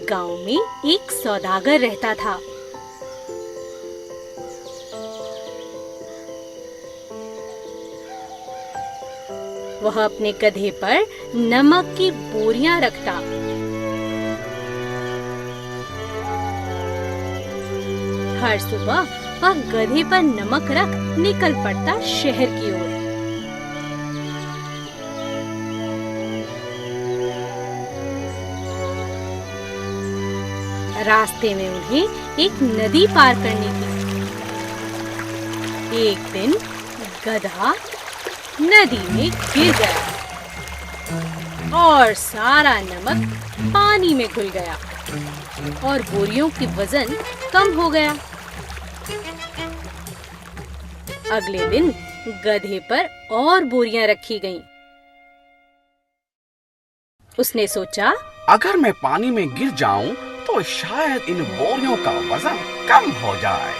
गांव में एक सौदागर रहता था। वह अपने गधे पर नमक की बोरियां रखता। हर सुबह वह गधे पर नमक रख निकल पड़ता शहर की ओर। रास्ते में उन्हें एक नदी पार करनी थी। एक दिन गधा नदी में गिर गया और सारा नमक पानी में घुल गया और बोरियों की वजन कम हो गया। अगले दिन गधे पर और बोरियां रखी गईं। उसने सोचा, अगर मैं पानी में गिर जाऊं तो शायद इन बोरियों का वजन कम हो जाए।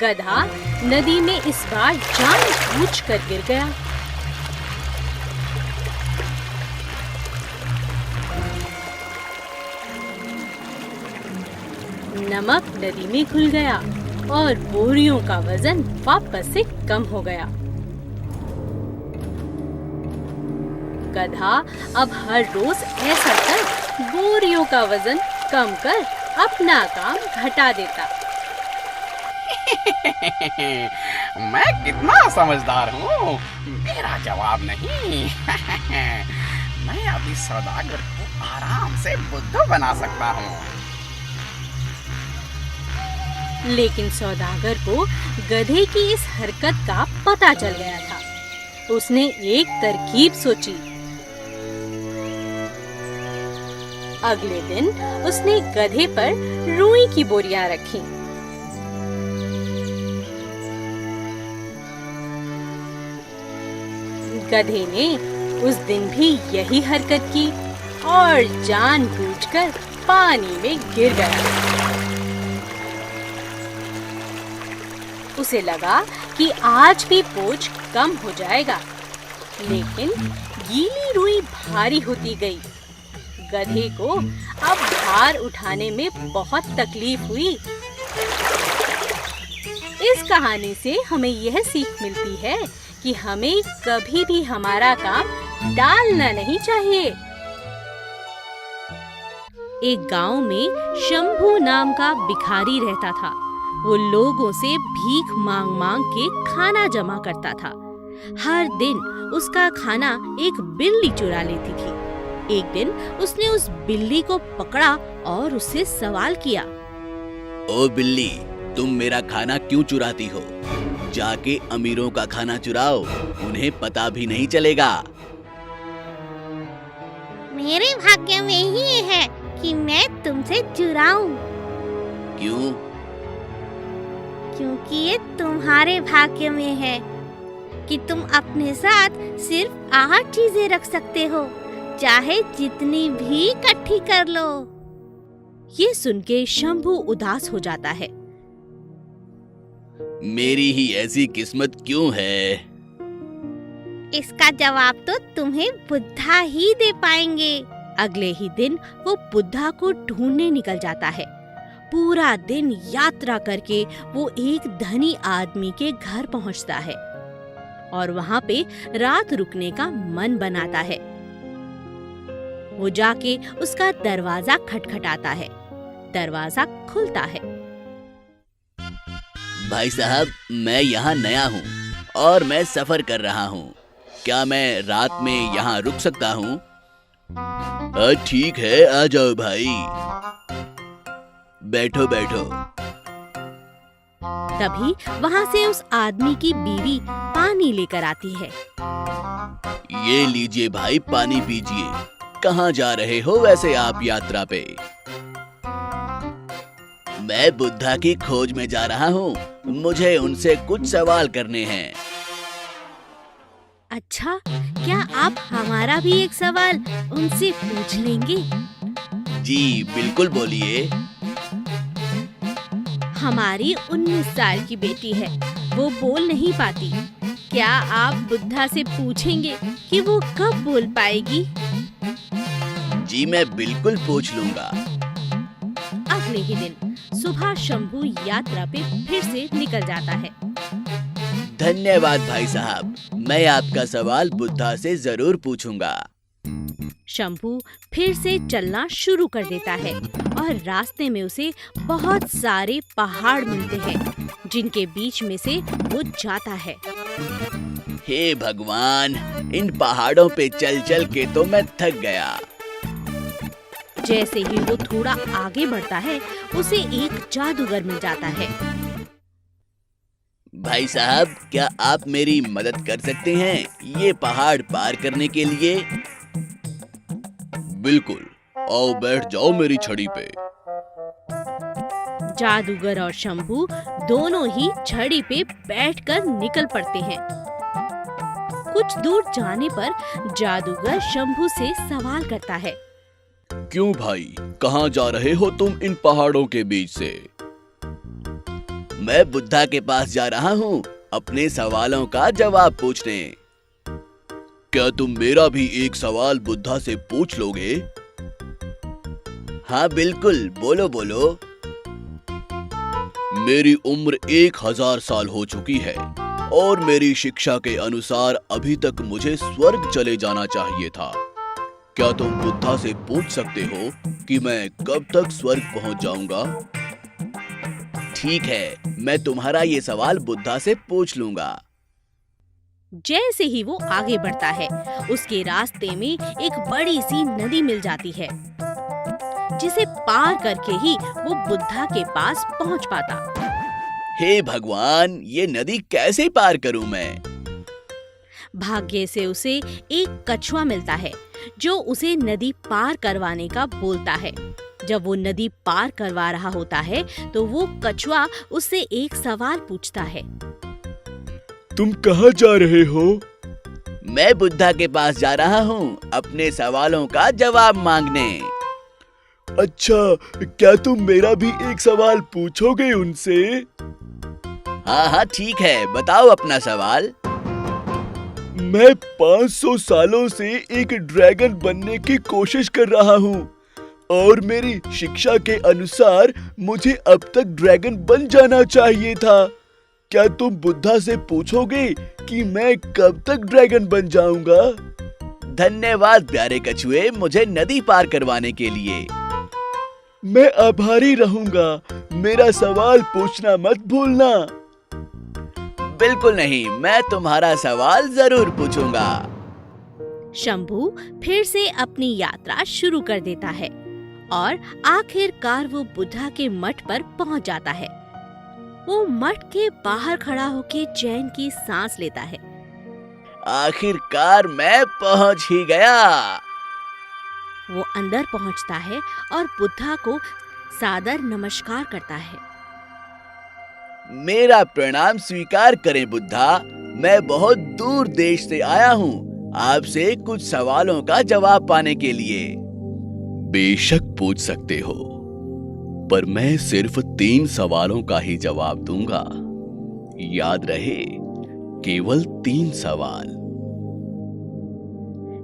गधा नदी में इस बार जानबूझकर गिर गया। नमक नदी में घुल गया और बोरियों का वजन वापस से कम हो गया। गधा अब हर रोज ऐसा कर बोरियों का वजन कम कर अपना काम घटा देता। मैं कितना समझदार हूँ, मेरा जवाब नहीं। मैं अभी सौदागर को आराम से बुद्धू बना सकता हूँ। लेकिन सौदागर को गधे की इस हरकत का पता चल गया था। उसने एक तरकीब सोची। अगले दिन उसने गधे पर रुई की बोरियां रखी। गधे ने उस दिन भी यही हरकत की और जानबूझकर पानी में गिर गया। उसे लगा कि आज भी बोझ कम हो जाएगा, लेकिन गीली रुई भारी होती गई। गधे को अब भार उठाने में बहुत तकलीफ हुई। इस कहानी से हमें यह सीख मिलती है कि हमें कभी भी हमारा काम टालना नहीं चाहिए। एक गांव में शंभू नाम का भिखारी रहता था। वो लोगों से भीख मांग मांग के खाना जमा करता था। हर दिन उसका खाना एक बिल्ली चुरा लेती थी। एक दिन उसने उस बिल्ली को पकड़ा और उससे सवाल किया, ओ बिल्ली, तुम मेरा खाना क्यों चुराती हो? जाके अमीरों का खाना चुराओ, उन्हें पता भी नहीं चलेगा। मेरे भाग्य में ही ये है कि मैं तुमसे चुराऊं। क्यों? क्योंकि ये तुम्हारे भाग्य में है कि तुम अपने साथ सिर्फ 8 चीजें रख सकते हो, चाहे जितनी भी इकट्ठी कर लो। ये सुन के शंभू उदास हो जाता है। मेरी ही ऐसी किस्मत क्यों है? इसका जवाब तो तुम्हें बुद्धा ही दे पाएंगे। अगले ही दिन वो बुद्धा को ढूंढने निकल जाता है। पूरा दिन यात्रा करके वो एक धनी आदमी के घर पहुंचता है और वहां पे रात रुकने का मन बनाता है। वो जाके उसका दरवाजा खटखटाता है। दरवाजा खुलता है। भाई साहब, मैं यहाँ नया हूँ और मैं सफर कर रहा हूँ। क्या मैं रात में यहाँ रुक सकता हूँ? ठीक है, आ जाओ भाई। बैठो बैठो। तभी वहाँ से उस आदमी की बीवी पानी लेकर आती है। ये लीजिए भाई, पानी पीजिए। कहाँ जा रहे हो वैसे आप यात्रा पे? मैं बुद्धा की खोज में जा रहा हूँ। मुझे उनसे कुछ सवाल करने हैं। अच्छा, क्या आप हमारा भी एक सवाल उनसे पूछ लेंगे? जी बिल्कुल, बोलिए। हमारी 19 साल की बेटी है, वो बोल नहीं पाती। क्या आप बुद्धा से पूछेंगे कि वो कब बोल पाएगी? जी मैं बिल्कुल पूछ लूंगा। अगले ही दिन सुबह शंभू यात्रा पे फिर से निकल जाता है। धन्यवाद भाई साहब, मैं आपका सवाल बुद्धा से जरूर पूछूंगा। शंभू फिर से चलना शुरू कर देता है और रास्ते में उसे बहुत सारे पहाड़ मिलते हैं जिनके बीच में से वो जाता है। हे भगवान, इन पहाड़ों पे चल चल के तो मैं थक गया। जैसे ही वो थोड़ा आगे बढ़ता है उसे एक जादूगर मिल जाता है। भाई साहब, क्या आप मेरी मदद कर सकते हैं ये पहाड़ पार करने के लिए? बिल्कुल, आओ बैठ जाओ मेरी छड़ी पे। जादूगर और शंभू दोनों ही छड़ी पे बैठकर निकल पड़ते हैं। कुछ दूर जाने पर जादूगर शंभू से सवाल करता है। क्यों भाई, कहाँ जा रहे हो तुम इन पहाड़ों के बीच से? मैं बुद्धा के पास जा रहा हूँ अपने सवालों का जवाब पूछने। क्या तुम मेरा भी एक सवाल बुद्धा से पूछ लोगे? हाँ बिल्कुल, बोलो बोलो। मेरी उम्र 1000 साल हो चुकी है और मेरी शिक्षा के अनुसार अभी तक मुझे स्वर्ग चले जाना चाहिए था। क्या तुम बुद्धा से पूछ सकते हो कि मैं कब तक स्वर्ग पहुंच जाऊंगा? ठीक है, मैं तुम्हारा ये सवाल बुद्धा से पूछ लूंगा। जैसे ही वो आगे बढ़ता है उसके रास्ते में एक बड़ी सी नदी मिल जाती है जिसे पार करके ही वो बुद्धा के पास पहुंच पाता। हे भगवान, ये नदी कैसे पार करूं मैं? भाग्य से उसे एक कछुआ मिलता है जो उसे नदी पार करवाने का बोलता है। जब वो नदी पार करवा रहा होता है तो वो कछुआ उससे एक सवाल पूछता है। तुम कहाँ जा रहे हो? मैं बुद्धा के पास जा रहा हूँ अपने सवालों का जवाब मांगने। अच्छा, क्या तुम मेरा भी एक सवाल पूछोगे उनसे? हाँ हाँ ठीक है, बताओ अपना सवाल। मैं 500 सालों से एक ड्रैगन बनने की कोशिश कर रहा हूँ और मेरी शिक्षा के अनुसार मुझे अब तक ड्रैगन बन जाना चाहिए था। क्या तुम बुद्धा से पूछोगे कि मैं कब तक ड्रैगन बन जाऊंगा? धन्यवाद प्यारे कछुए, मुझे नदी पार करवाने के लिए। मैं आभारी रहूंगा, मेरा सवाल पूछना मत भूलना। बिल्कुल नहीं, मैं तुम्हारा सवाल जरूर पूछूंगा। शंभू फिर से अपनी यात्रा शुरू कर देता है और आखिरकार वो बुद्धा के मठ पर पहुंच जाता है। वो मठ के बाहर खड़ा होकर चैन की सांस लेता है। आखिरकार मैं पहुंच ही गया। वो अंदर पहुंचता है और बुद्धा को सादर नमस्कार करता है। मेरा प्रणाम स्वीकार करें बुद्धा, मैं बहुत दूर देश से आया हूँ आपसे कुछ सवालों का जवाब पाने के लिए। बेशक पूछ सकते हो, पर मैं सिर्फ 3 सवालों का ही जवाब दूंगा। याद रहे, केवल 3 सवाल।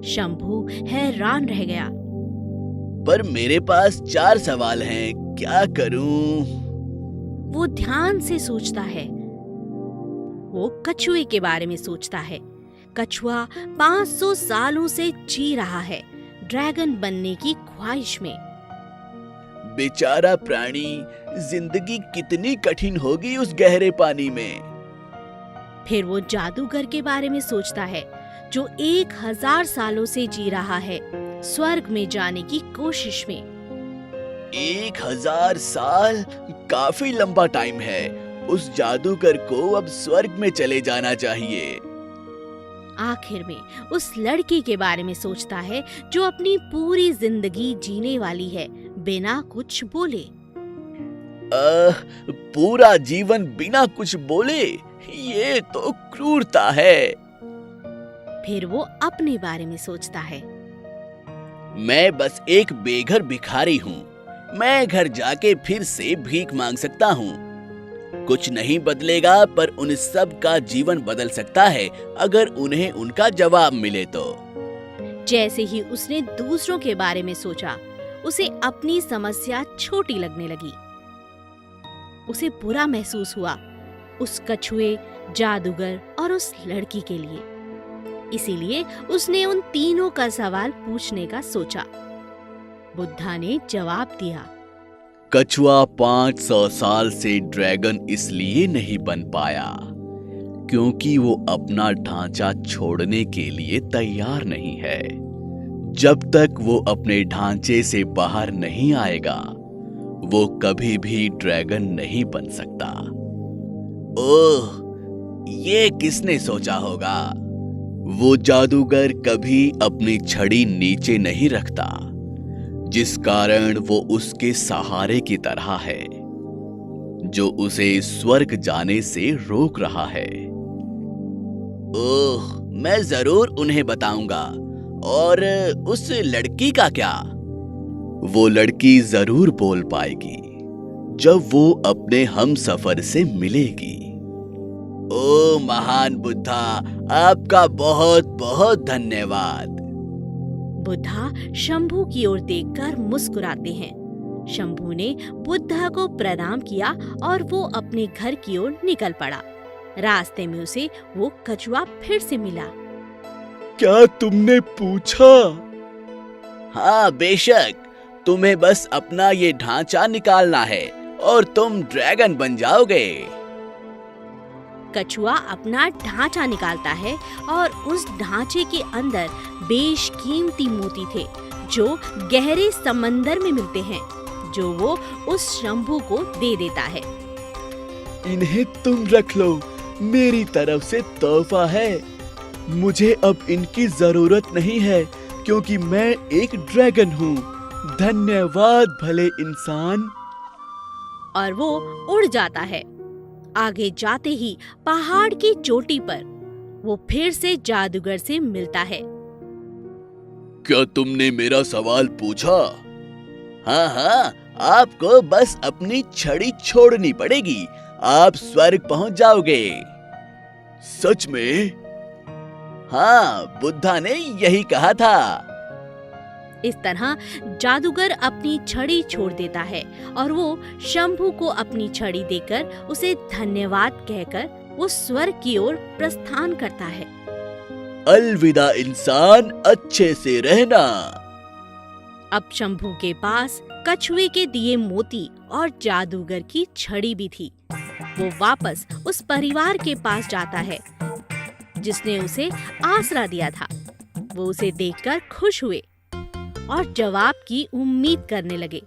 शंभू हैरान रह गया। पर मेरे पास 4 सवाल हैं, क्या करूं? वो ध्यान से सोचता है। वो कछुए के बारे में सोचता है। कछुआ 500 सालों से जी रहा है ड्रैगन बनने की ख्वाहिश में। बेचारा प्राणी, जिंदगी कितनी कठिन होगी उस गहरे पानी में। फिर वो जादूगर के बारे में सोचता है जो 1000 सालों से जी रहा है स्वर्ग में जाने की कोशिश में। 1000 साल काफी लंबा टाइम है। उस जादूगर को अब स्वर्ग में चले जाना चाहिए। आखिर में उस लड़की के बारे में सोचता है जो अपनी पूरी जिंदगी जीने वाली है बिना कुछ बोले। पूरा जीवन बिना कुछ बोले, ये तो क्रूरता है। फिर वो अपने बारे में सोचता है। मैं बस एक बेघर भिखारी हूँ। मैं घर जाके फिर से भीख मांग सकता हूँ। कुछ नहीं बदलेगा, पर उन सब का जीवन बदल सकता है अगर उन्हें उनका जवाब मिले तो। जैसे ही उसने दूसरों के बारे में सोचा, उसे अपनी समस्या छोटी लगने लगी। उसे बुरा महसूस हुआ उस कछुए, जादूगर और उस लड़की के लिए। इसीलिए उसने उन तीनों का सवाल पूछने का सोचा। बुद्धा ने जवाब दिया, कछुआ 500 साल से ड्रैगन इसलिए नहीं बन पाया क्योंकि वो अपना ढांचा छोड़ने के लिए तैयार नहीं है। जब तक वो अपने ढांचे से बाहर नहीं आएगा, वो कभी भी ड्रैगन नहीं बन सकता। ओह, ये किसने सोचा होगा? वो जादूगर कभी अपनी छड़ी नीचे नहीं रखता, जिस कारण वो उसके सहारे की तरह है, जो उसे स्वर्ग जाने से रोक रहा है। ओह, मैं जरूर उन्हें बताऊंगा। और उस लड़की का क्या? वो लड़की जरूर बोल पाएगी जब वो अपने हमसफर से मिलेगी। ओ महान बुद्धा, आपका बहुत बहुत धन्यवाद। बुद्धा शंभू की ओर देखकर मुस्कुराते हैं। शंभू ने बुद्धा को प्रणाम किया और वो अपने घर की ओर निकल पड़ा। रास्ते में उसे वो कछुआ फिर से मिला। क्या तुमने पूछा? हाँ बेशक, तुम्हें बस अपना ये ढांचा निकालना है और तुम ड्रैगन बन जाओगे। कछुआ अपना ढांचा निकालता है और उस ढांचे के अंदर बेशकीमती मोती थे जो गहरे समंदर में मिलते हैं, जो वो उस शंभू को दे देता है। इन्हें तुम रख लो, मेरी तरफ से तोहफा है। मुझे अब इनकी जरूरत नहीं है क्योंकि मैं एक ड्रैगन हूँ। धन्यवाद भले इंसान। और वो उड़ जाता है। आगे जाते ही पहाड़ की चोटी पर वो फिर से जादूगर से मिलता है। क्या तुमने मेरा सवाल पूछा? हाँ हाँ, आपको बस अपनी छड़ी छोड़नी पड़ेगी, आप स्वर्ग पहुंच जाओगे। सच में? हाँ, बुद्धा ने यही कहा था। इस तरह जादूगर अपनी छड़ी छोड़ देता है और वो शंभू को अपनी छड़ी देकर उसे धन्यवाद कहकर वो स्वर्ग की ओर प्रस्थान करता है। अलविदा इंसान, अच्छे से रहना। अब शंभू के पास कछुए के दिए मोती और जादूगर की छड़ी भी थी। वो वापस उस परिवार के पास जाता है जिसने उसे आसरा दिया था। वो उसे देखकर खुश हुए और जवाब की उम्मीद करने लगे।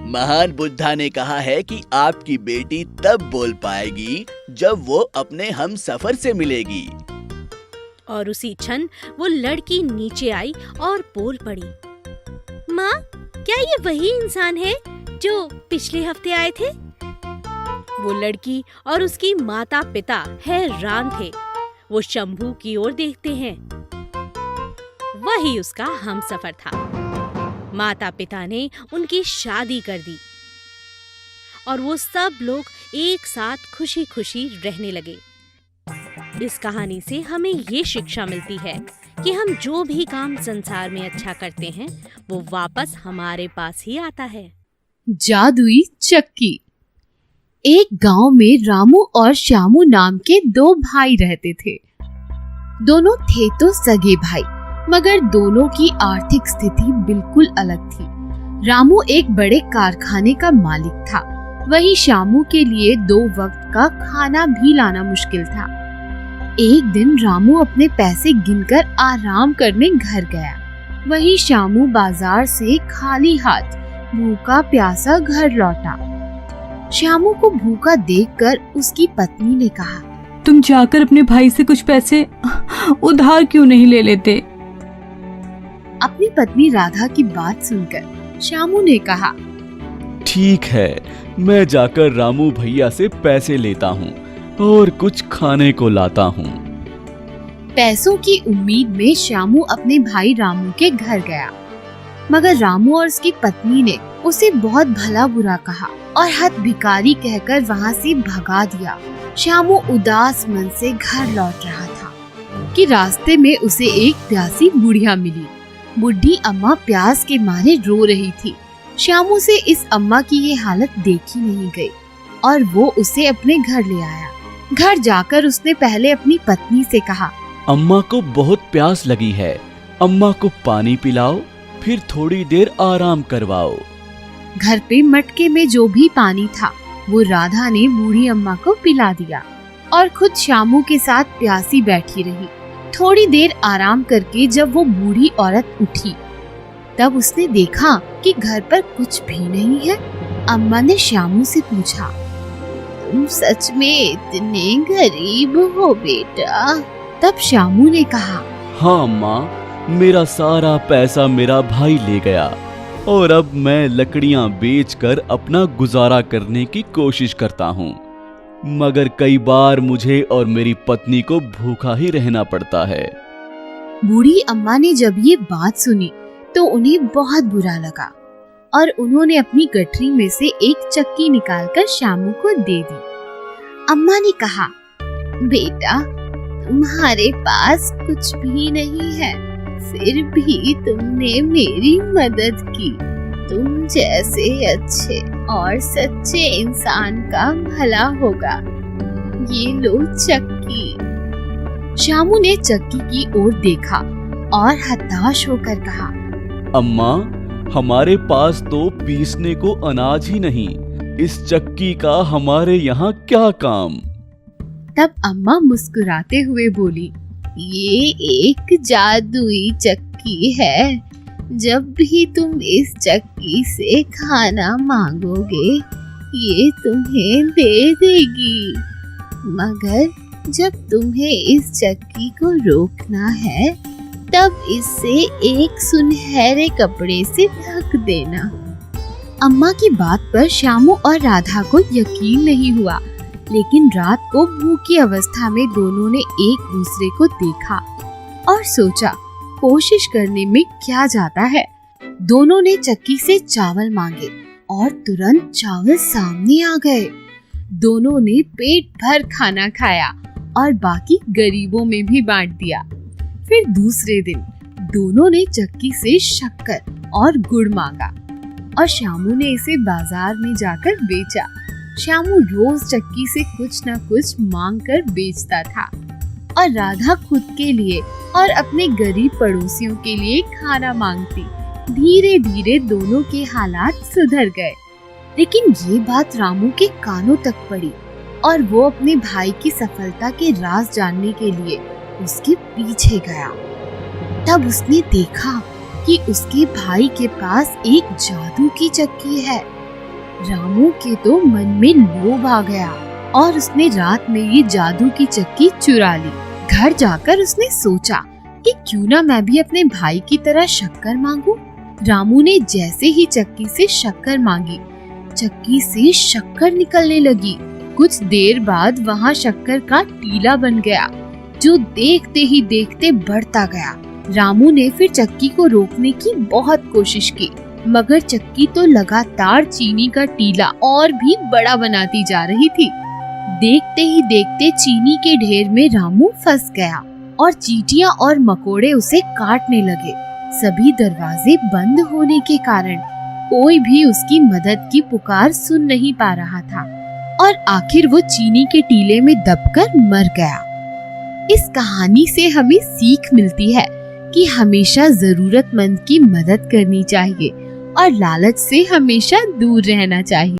महान बुद्धा ने कहा है कि आपकी बेटी तब बोल पाएगी जब वो अपने हमसफर से मिलेगी। और उसी क्षण वो लड़की नीचे आई और बोल पड़ी, माँ, क्या ये वही इंसान है जो पिछले हफ्ते आए थे? वो लड़की और उसकी माता पिता हैरान थे। वो शंभू की ओर देखते हैं। वही उसका हमसफर था। माता पिता ने उनकी शादी कर दी और वो सब लोग एक साथ खुशी खुशी रहने लगे। इस कहानी से हमें ये शिक्षा मिलती है कि हम जो भी काम संसार में अच्छा करते हैं वो वापस हमारे पास ही आता है। जादुई चक्की। एक गांव में रामू और श्यामू नाम के दो भाई रहते थे। दोनों थे तो सगे भाई, मगर दोनों की आर्थिक स्थिति बिल्कुल अलग थी। रामू एक बड़े कारखाने का मालिक था, वहीं श्यामू के लिए 2 वक्त का खाना भी लाना मुश्किल था। एक दिन रामू अपने पैसे गिनकर आराम करने घर गया, वहीं श्यामू बाजार से खाली हाथ भूखा प्यासा घर लौटा। श्यामू को भूखा देखकर उसकी पत्नी ने कहा, तुम जाकर अपने भाई से कुछ पैसे उधार क्यों नहीं ले लेते? अपनी पत्नी राधा की बात सुनकर श्यामू ने कहा, ठीक है, मैं जाकर रामू भैया से पैसे लेता हूँ और कुछ खाने को लाता हूँ। पैसों की उम्मीद में श्यामू अपने भाई रामू के घर गया, मगर रामू और उसकी पत्नी ने उसे बहुत भला बुरा कहा और हथ भिखारी कहकर वहाँ से भगा दिया। श्यामू उदास मन से घर लौट रहा था कि रास्ते में उसे एक प्यासी बुढ़िया मिली। बुढ़ी अम्मा प्यास के मारे रो रही थी। श्यामू से इस अम्मा की ये हालत देखी नहीं गई और वो उसे अपने घर ले आया। घर जाकर उसने पहले अपनी पत्नी से कहा, अम्मा को बहुत प्यास लगी है, अम्मा को पानी पिलाओ, फिर थोड़ी देर आराम करवाओ। घर पे मटके में जो भी पानी था वो राधा ने बूढ़ी अम्मा को पिला दिया और खुद श्यामू के साथ प्यासी बैठी रही। थोड़ी देर आराम करके जब वो बूढ़ी औरत उठी तब उसने देखा कि घर पर कुछ भी नहीं है। अम्मा ने श्यामू से पूछा, तुम सच में इतने गरीब हो बेटा? तब श्यामू ने कहा, हाँ अम्मा, मेरा सारा पैसा मेरा भाई ले गया और अब मैं लकड़ियां बेचकर अपना गुजारा करने की कोशिश करता हूँ, मगर कई बार मुझे और मेरी पत्नी को भूखा ही रहना पड़ता है। बूढ़ी अम्मा ने जब ये बात सुनी तो उन्हें बहुत बुरा लगा और उन्होंने अपनी गठरी में से एक चक्की निकालकर श्यामू को दे दी। अम्मा ने कहा, बेटा तुम्हारे पास कुछ भी नहीं है, फिर भी तुमने मेरी मदद की। तुम जैसे अच्छे और सच्चे इंसान का भला होगा। ये लो चक्की। श्यामू ने चक्की की ओर देखा और हताश होकर कहा, अम्मा, हमारे पास तो पीसने को अनाज ही नहीं, इस चक्की का हमारे यहाँ क्या काम? तब अम्मा मुस्कुराते हुए बोली, ये एक जादुई चक्की है। जब भी तुम इस चक्की से खाना मांगोगे ये तुम्हें दे देगी, मगर जब तुम्हें इस चक्की को रोकना है तब इसे एक सुनहरे कपड़े से ढक देना। अम्मा की बात पर श्यामू और राधा को यकीन नहीं हुआ, लेकिन रात को भूखी अवस्था में दोनों ने एक दूसरे को देखा और सोचा कोशिश करने में क्या जाता है। दोनों ने चक्की से चावल मांगे और तुरंत चावल सामने आ गए। दोनों ने पेट भर खाना खाया और बाकी गरीबों में भी बांट दिया। फिर दूसरे दिन दोनों ने चक्की से शक्कर और गुड़ मांगा और श्यामू ने इसे बाजार में जाकर बेचा। श्यामू रोज चक्की से कुछ न कुछ मांग कर बेचता था और राधा खुद के लिए और अपने गरीब पड़ोसियों के लिए खाना मांगती। धीरे धीरे दोनों के हालात सुधर गए, लेकिन ये बात रामू के कानों तक पड़ी और वो अपने भाई की सफलता के राज जानने के लिए उसके पीछे गया। तब उसने देखा कि उसके भाई के पास एक जादू की चक्की है। रामू के तो मन में लोभ आ गया और उसने रात में ये जादू की चक्की चुरा ली। घर जाकर उसने सोचा कि क्यों ना मैं भी अपने भाई की तरह शक्कर मांगू। रामू ने जैसे ही चक्की से शक्कर मांगी, चक्की से शक्कर निकलने लगी। कुछ देर बाद वहाँ शक्कर का टीला बन गया, जो देखते ही देखते बढ़ता गया। रामू ने फिर चक्की को रोकने की बहुत कोशिश की, मगर चक्की तो लगातार चीनी का टीला और भी बड़ा बनाती जा रही थी। देखते ही देखते चीनी के ढेर में रामू फंस गया और चींटियां और मकोड़े उसे काटने लगे। सभी दरवाजे बंद होने के कारण कोई भी उसकी मदद की पुकार सुन नहीं पा रहा था और आखिर वो चीनी के टीले में दबकर मर गया। इस कहानी से हमें सीख मिलती है कि हमेशा जरूरतमंद की मदद करनी चाहिए और लालच से हमेशा दूर रहना चाहिए।